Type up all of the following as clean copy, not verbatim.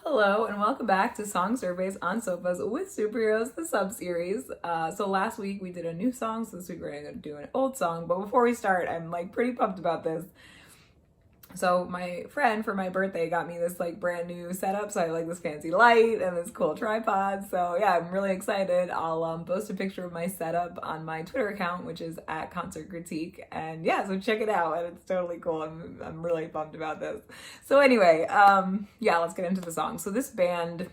Hello and welcome back to Song Surveys on Sofas with Superheroes, the sub-series. So last week we did a new song, so this week we're gonna do an old song. But before we start, I'm like pretty pumped about this. So my friend for my birthday got me this like brand new setup. So I have like this fancy light and this cool tripod. So yeah, I'm really excited. I'll post a picture of my setup on my Twitter account, which is at Concert Critique. And yeah, so check it out. And it's totally cool. I'm really pumped about this. So anyway, yeah, let's get into the song. So this band,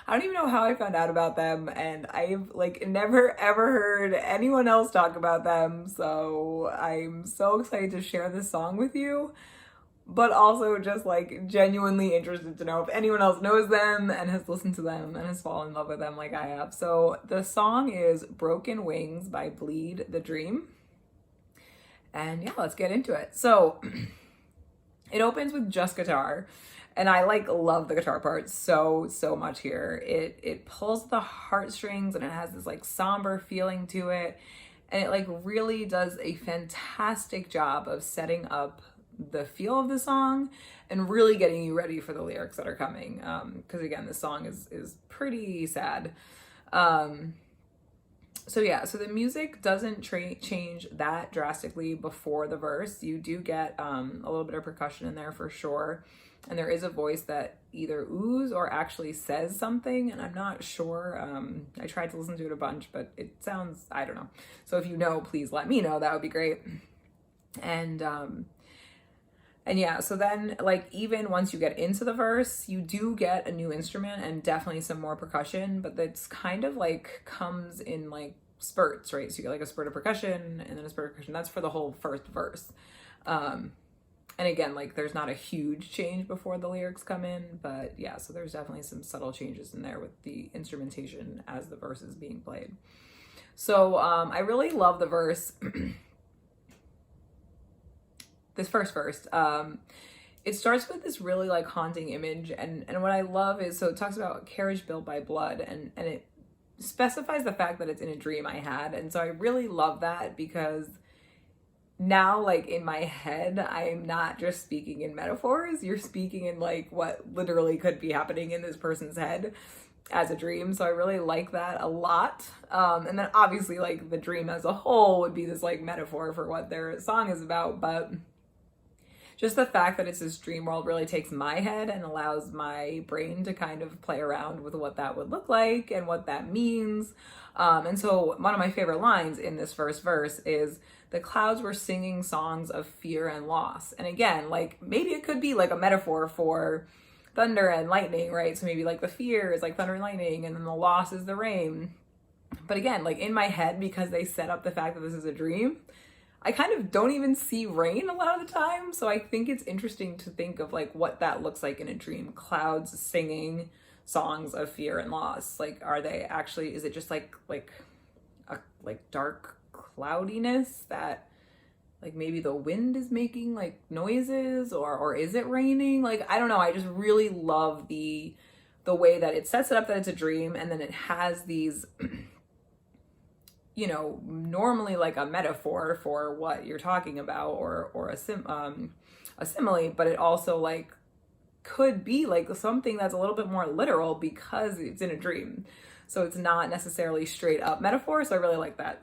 I don't even know how I found out about them, and I've like never ever heard anyone else talk about them. So I'm so excited to share this song with you, but also just like genuinely interested to know if anyone else knows them and has listened to them and has fallen in love with them like I have. So the song is Broken Wings by Bleed the Dream. And yeah, let's get into it. So it opens with just guitar. And I like love the guitar part so much here. It pulls the heartstrings and it has this like somber feeling to it. And it like really does a fantastic job of setting up the feel of the song and really getting you ready for the lyrics that are coming. Because again, this song is pretty sad. So yeah, so the music doesn't change that drastically before the verse. You do get a little bit of percussion in there for sure. And there is a voice that either oohs or actually says something, and I'm not sure. I tried to listen to it a bunch, but it sounds, I don't know. So if you know, please let me know. That would be great. And yeah, so then like even once you get into the verse, you do get a new instrument and definitely some more percussion, but that's kind of like comes in like spurts, right? So you get like a spurt of percussion and then a spurt of percussion. That's for the whole first verse. And again, like there's not a huge change before the lyrics come in, but yeah, so there's definitely some subtle changes in there with the instrumentation as the verse is being played. So I really love the verse. This first verse. It starts with this really like haunting image, and what I love is, so it talks about a carriage built by blood, and it specifies the fact that it's in a dream I had. And so I really love that because now like in my head I am not just speaking in metaphors, you're speaking in like what literally could be happening in this person's head as a dream. So I really like that a lot. And then obviously like the dream as a whole would be this like metaphor for what their song is about, but just the fact that it's this dream world really takes my head and allows my brain to kind of play around with what that would look like and what that means. And so one of my favorite lines in this first verse is, the clouds were singing songs of fear and loss. And again, like maybe it could be like a metaphor for thunder and lightning, right? So maybe like the fear is like thunder and lightning and then the loss is the rain. But again, like in my head, because they set up the fact that this is a dream, I kind of don't even see rain a lot of the time. So I think it's interesting to think of like what that looks like in a dream. Clouds singing songs of fear and loss. Like, are they actually, is it just like a like dark cloudiness that like maybe the wind is making like noises, or is it raining? Like, I don't know. I just really love the way that it sets it up that it's a dream, and then it has these you know, normally like a metaphor for what you're talking about, or a simile, but it also like could be like something that's a little bit more literal because it's in a dream. So it's not necessarily straight up metaphor. So I really like that.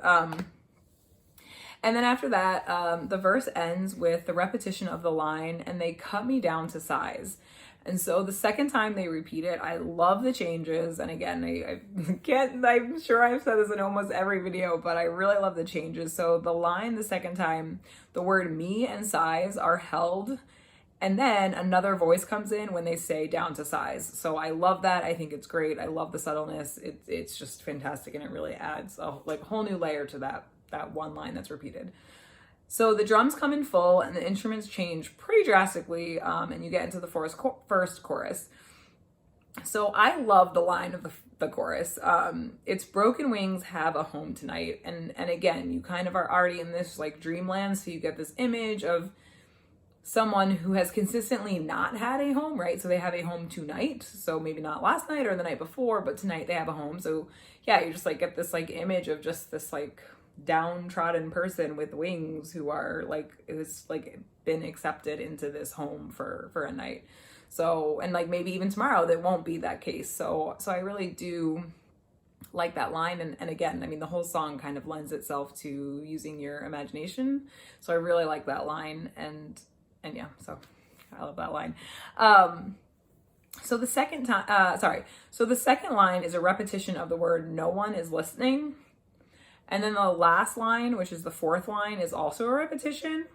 And then after that, the verse ends with the repetition of the line, and they cut me down to size. And so the second time they repeat it, I love the changes. And again, I can't, I'm sure I've said this in almost every video, but I really love the changes. So the line the second time, the word me and size are held. And then another voice comes in when they say down to size. So I love that. I think it's great. I love the subtleness. It's just fantastic. And it really adds a like whole new layer to that one line that's repeated. So the drums come in full and the instruments change pretty drastically, and you get into the first chorus. So I love the line of the chorus. It's broken wings have a home tonight. And again, you kind of are already in this like dreamland. So you get this image of someone who has consistently not had a home, right? So they have a home tonight. So maybe not last night or the night before, but tonight they have a home. So yeah, you just like get this like image of just this like downtrodden person with wings who are like, who's like been accepted into this home for a night. So, and like maybe even tomorrow that won't be that case. So I really do like that line. And again, I mean, the whole song kind of lends itself to using your imagination. So I really like that line. And yeah, so I love that line. So the second time, so the second line is a repetition of the word "no one is listening." And then the last line, which is the fourth line, is also a repetition.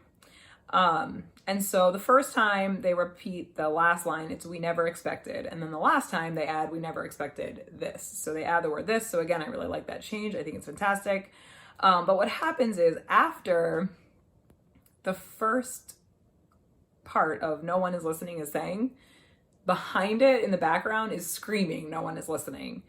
And so the first time they repeat the last line, it's "we never expected." And then the last time they add "we never expected this." So they add the word "this." So again, I really like that change. I think it's fantastic. But what happens is after the first part of "no one is listening" is saying, behind it in the background is screaming "no one is listening."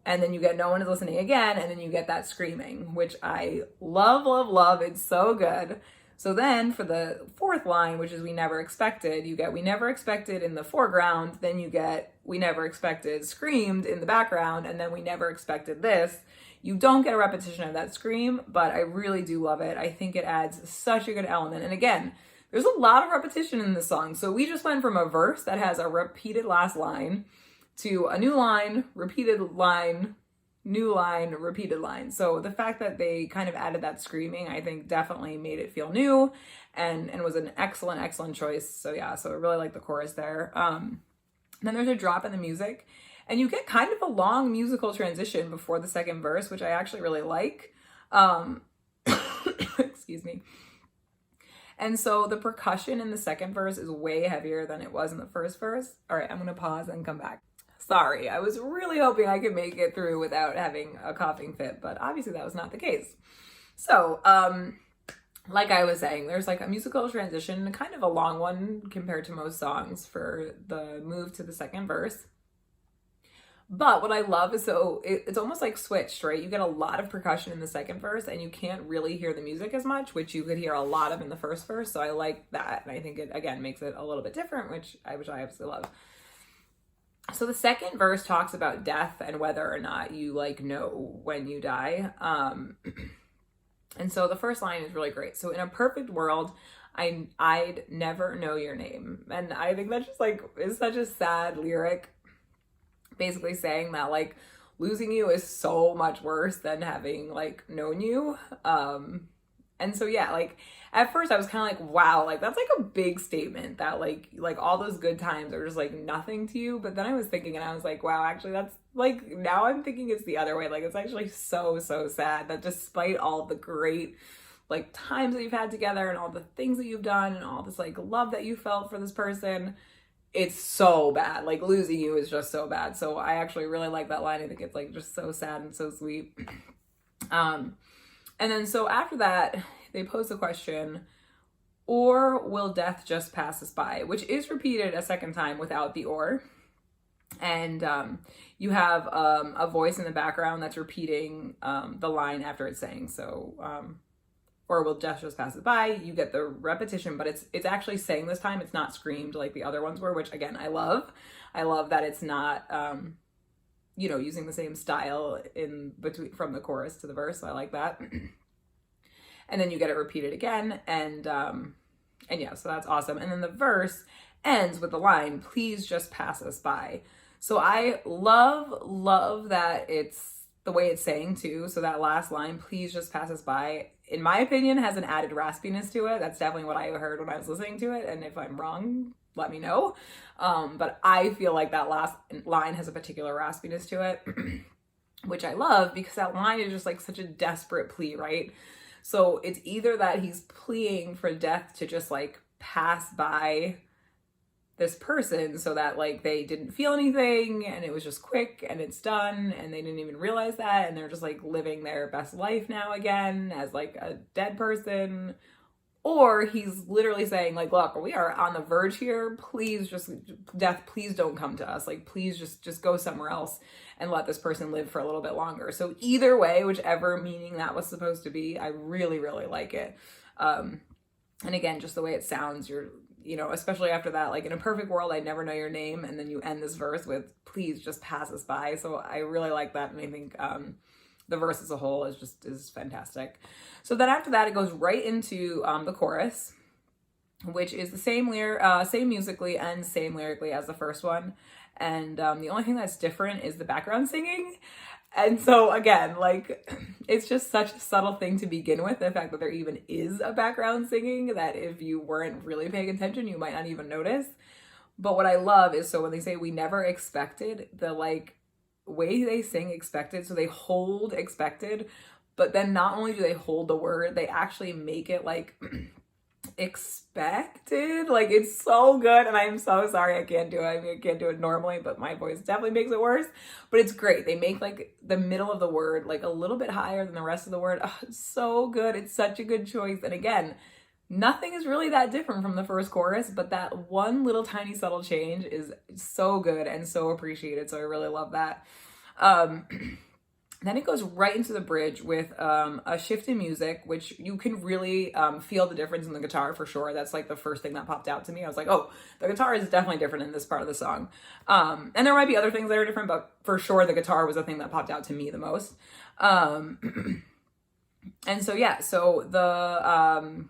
And then you get "no one is listening" again, and then you get that screaming, which I love, love, love. It's so good. So then for the fourth line, which is "we never expected," you get "we never expected" in the foreground, then you get "we never expected" screamed in the background, and then "we never expected this." You don't get a repetition of that scream, but I really do love it. I think it adds such a good element. And again, there's a lot of repetition in this song. So we just went from a verse that has a repeated last line to a new line, repeated line, new line, repeated line. So the fact that they kind of added that screaming, I think definitely made it feel new and was an excellent, excellent choice. So yeah, so I really like the chorus there. Then there's a drop in the music and you get kind of a long musical transition before the second verse, which I actually really like. Excuse me. And so the percussion in the second verse is way heavier than it was in the first verse. All right, I'm gonna pause and come back. Sorry, I was really hoping I could make it through without having a coughing fit, but obviously that was not the case. So, like I was saying, there's like a musical transition, kind of a long one compared to most songs for the move to the second verse. But what I love is it's almost like switched, right? You get a lot of percussion in the second verse and you can't really hear the music as much, which you could hear a lot of in the first verse. So I like that. And I think it, again, makes it a little bit different, which I absolutely love. So the second verse talks about death and whether or not you like know when you die. And so the first line is really great. So in a perfect world, I'd never know your name. And I think that just like is such a sad lyric, basically saying that like losing you is so much worse than having like known you. And so yeah, like at first I was kind of like, wow, like that's like a big statement that like all those good times are just like nothing to you. But then I was thinking and I was like, wow, actually that's like, now I'm thinking it's the other way. Like it's actually so sad that despite all the great like times that you've had together and all the things that you've done and all this like love that you felt for this person, it's so bad. Like losing you is just so bad. So I actually really like that line. I think it's like just so sad and so sweet. And then so after that, they pose the question, or will death just pass us by? Which is repeated a second time without the or. And you have a voice in the background that's repeating the line after it's saying, so, or will death just pass us by? You get the repetition, but it's actually saying this time, it's not screamed like the other ones were, which again, I love. I love that it's not, you know, using the same style in between from the chorus to the verse. So I like that. And then you get it repeated again. And yeah, so that's awesome. And then the verse ends with the line, please just pass us by. So I love that it's the way it's saying too. So that last line, please just pass us by, in my opinion, has an added raspiness to it. That's definitely what I heard when I was listening to it. And if I'm wrong, let me know. But I feel like that last line has a particular raspiness to it, which I love because that line is just like such a desperate plea, right? So it's either that he's pleading for death to just like pass by this person so that like they didn't feel anything and it was just quick and it's done and they didn't even realize that and they're just like living their best life now again as like a dead person. Or he's literally saying like, look, we are on the verge here. Please just death, please don't come to us. Like, please just go somewhere else and let this person live for a little bit longer. So either way, whichever meaning that was supposed to be, I really like it. And again, just the way it sounds, you know, especially after that, like in a perfect world, I'd never know your name. And then you end this verse with, please just pass us by. So I really like that. And I think, the verse as a whole is fantastic. So then after that, it goes right into the chorus. which is the same musically and same lyrically as the first one. And the only thing that's different is the background singing. And so again, like, it's just such a subtle thing to begin with, the fact that there even is a background singing, that if you weren't really paying attention, you might not even notice. But what I love is, so when they say we never expected, the like way they sing expected, so they hold expected, but then not only do they hold the word, they actually make it like expected. Like, it's so good, and I'm so sorry I can't do it. I mean, I can't do it normally, but my voice definitely makes it worse. But it's great. They make like the middle of the word like a little bit higher than the rest of the word. Oh, it's so good. It's such a good choice. And again, nothing is really that different from the first chorus, but that one little tiny subtle change is so good and so appreciated. So I really love that. Then it goes right into the bridge with a shift in music, which you can really feel the difference in the guitar for sure. That's like the first thing that popped out to me. I was like, oh, the guitar is definitely different in this part of the song. And there might be other things that are different, but for sure the guitar was the thing that popped out to me the most. And so, yeah, so the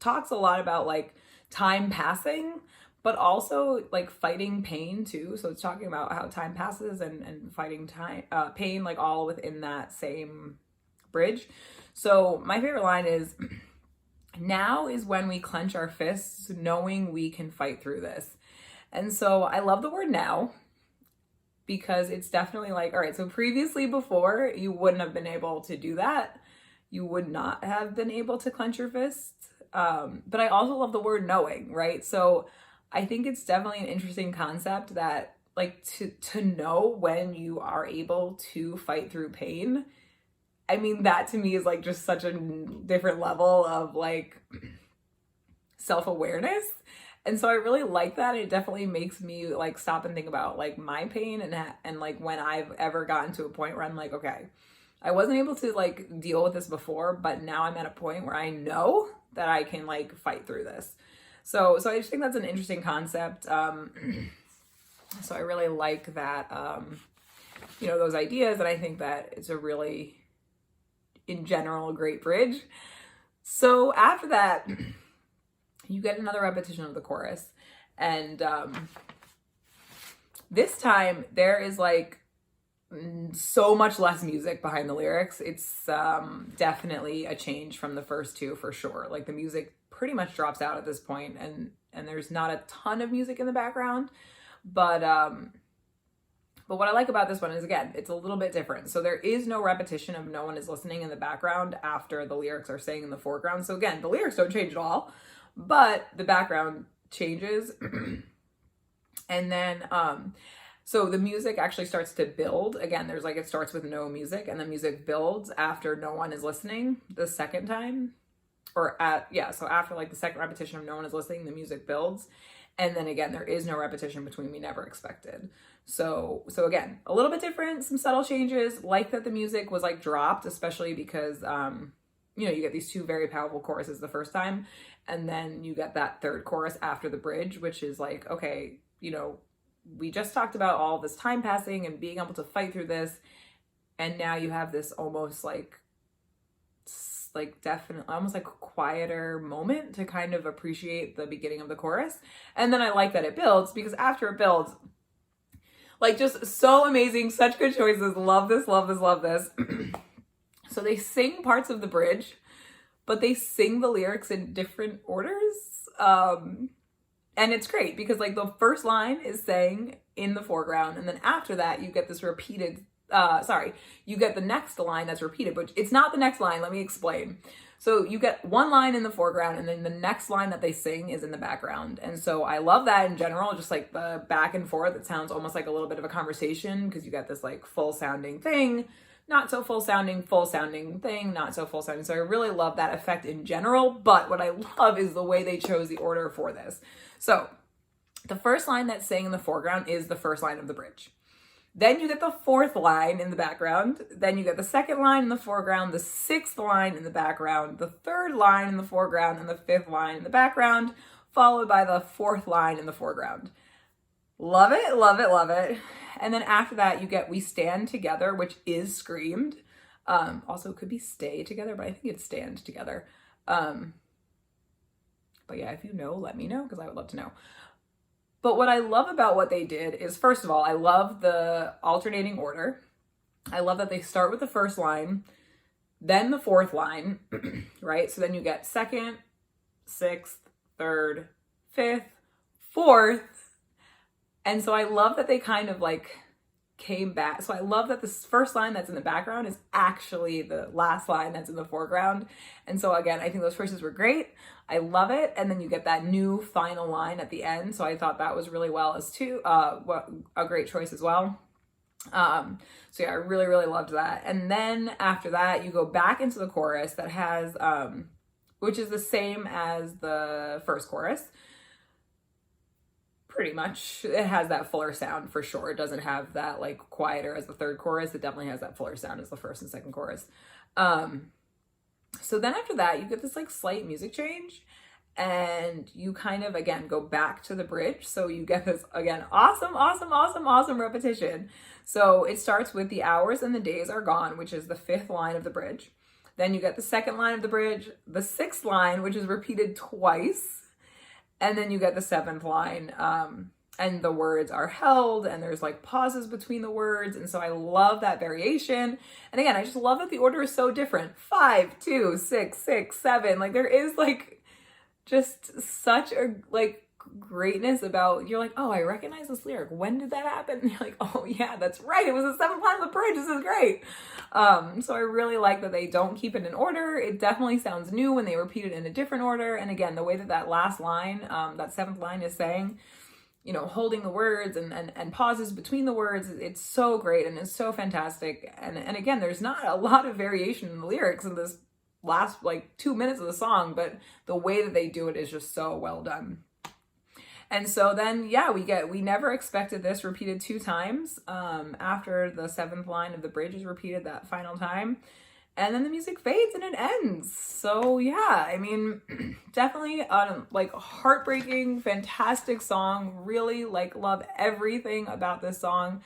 talks a lot about like time passing, but also like fighting pain too. So it's talking about how time passes and fighting pain, like all within that same bridge. So my favorite line is, now is when we clench our fists, knowing we can fight through this. And so I love the word now, because it's definitely like, all right, so previously, before, you wouldn't have been able to do that. You would not have been able to clench your fists. But I also love the word knowing, right? So I think it's definitely an interesting concept that like to know when you are able to fight through pain. I mean, that to me is like just such a different level of like self-awareness. And so I really like that. It definitely makes me like stop and think about like my pain and like when I've ever gotten to a point where I'm like, okay, I wasn't able to like deal with this before, but now I'm at a point where I know that I can like fight through this. So I just think that's an interesting concept. So I really like that, those ideas. And I think that it's a really, in general, great bridge. So after that, you get another repetition of the chorus. And this time there is like so much less music behind the lyrics. It's definitely a change from the first two for sure. Like the music pretty much drops out at this point, and there's not a ton of music in the background. But what I like about this one is, again, it's a little bit different. So there is no repetition of no one is listening in the background after the lyrics are saying in the foreground. So again, the lyrics don't change at all, but the background changes. And then so the music actually starts to build. Again, there's like, it starts with no music and the music builds after no one is listening the second time. So after like the second repetition of no one is listening, the music builds. And then again, there is no repetition between we never expected. So again, a little bit different, some subtle changes, like that the music was like dropped, especially because, you get these two very powerful choruses the first time. And then you get that third chorus after the bridge, which is like, okay, we just talked about all this time passing and being able to fight through this. And now you have this almost like definitely almost like a quieter moment to kind of appreciate the beginning of the chorus. And then I like that it builds, because after it builds, like, just so amazing, such good choices. Love this, love this, love this. So they sing parts of the bridge, but they sing the lyrics in different orders. And it's great because like the first line is sang in the foreground, and then after that you get this repeated you get the next line that's repeated, but it's not the next line. Let me explain. So you get one line in the foreground, and then the next line that they sing is in the background. And so I love that in general, just like the back and forth. It sounds almost like a little bit of a conversation, because you get this like full sounding thing, not so full sounding thing, not so full sounding. So I really love that effect in general. But what I love is the way they chose the order for this. So the first line that's sang in the foreground is the first line of the bridge. Then you get the fourth line in the background. Then you get the second line in the foreground, the sixth line in the background, the third line in the foreground, and the fifth line in the background, followed by the fourth line in the foreground. Love it, love it, love it. And then after that, you get We Stand Together, which is screamed. Also, it could be Stay Together, but I think it's Stand Together. But yeah, if you know, let me know because I would love to know. But what I love about what they did is, first of all, I love the alternating order. I love that they start with the first line, then the fourth line, right? So then you get second, sixth, third, fifth, fourth. And so I love that they kind of like came back. So I love that this first line that's in the background is actually the last line that's in the foreground. And so again, I think those choices were great. I love it. And then you get that new final line at the end. So I thought that was really well as too, a great choice as well. So yeah, I really, really loved that. And then after that, you go back into the chorus that has, which is the same as the first chorus. Pretty much. It has that fuller sound for sure. It doesn't have that like quieter as the third chorus. It definitely has that fuller sound as the first and second chorus. So then after that, you get this like slight music change and you kind of, again, go back to the bridge. So you get this, again, awesome repetition. So it starts with the hours and the days are gone, which is the fifth line of the bridge. Then you get the second line of the bridge, the sixth line, which is repeated twice. And then you get the seventh line, and the words are held and there's like pauses between the words. And so I love that variation. And again, I just love that the order is so different. 5, 2, 6, 6, 7. Like there is like just such a like greatness about, you're like, oh, I recognize this lyric. When did that happen? And you're like, oh yeah, that's right. It was the seventh line of the bridge. This is great. So I really like that they don't keep it in order. It definitely sounds new when they repeat it in a different order. And again, the way that that last line, that seventh line is saying, you know, holding the words and pauses between the words, it's so great and it's so fantastic. And again, there's not a lot of variation in the lyrics in this last like 2 minutes of the song, but the way that they do it is just so well done. And so then, yeah, we never expected this repeated 2 times after the seventh line of the bridge is repeated that final time. And then the music fades and it ends. So yeah, I mean, definitely like heartbreaking, fantastic song. Really like love everything about this song.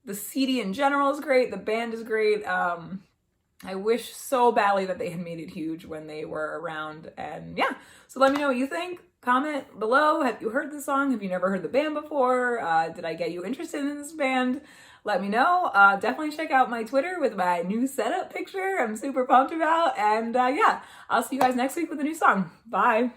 The CD in general is great. The band is great. I wish so badly that they had made it huge when they were around. And yeah, so let me know what you think. Comment below. Have you heard this song? Have you never heard the band before? Did I get you interested in this band? Let me know. Definitely check out my Twitter with my new setup picture I'm super pumped about. And yeah, I'll see you guys next week with a new song. Bye.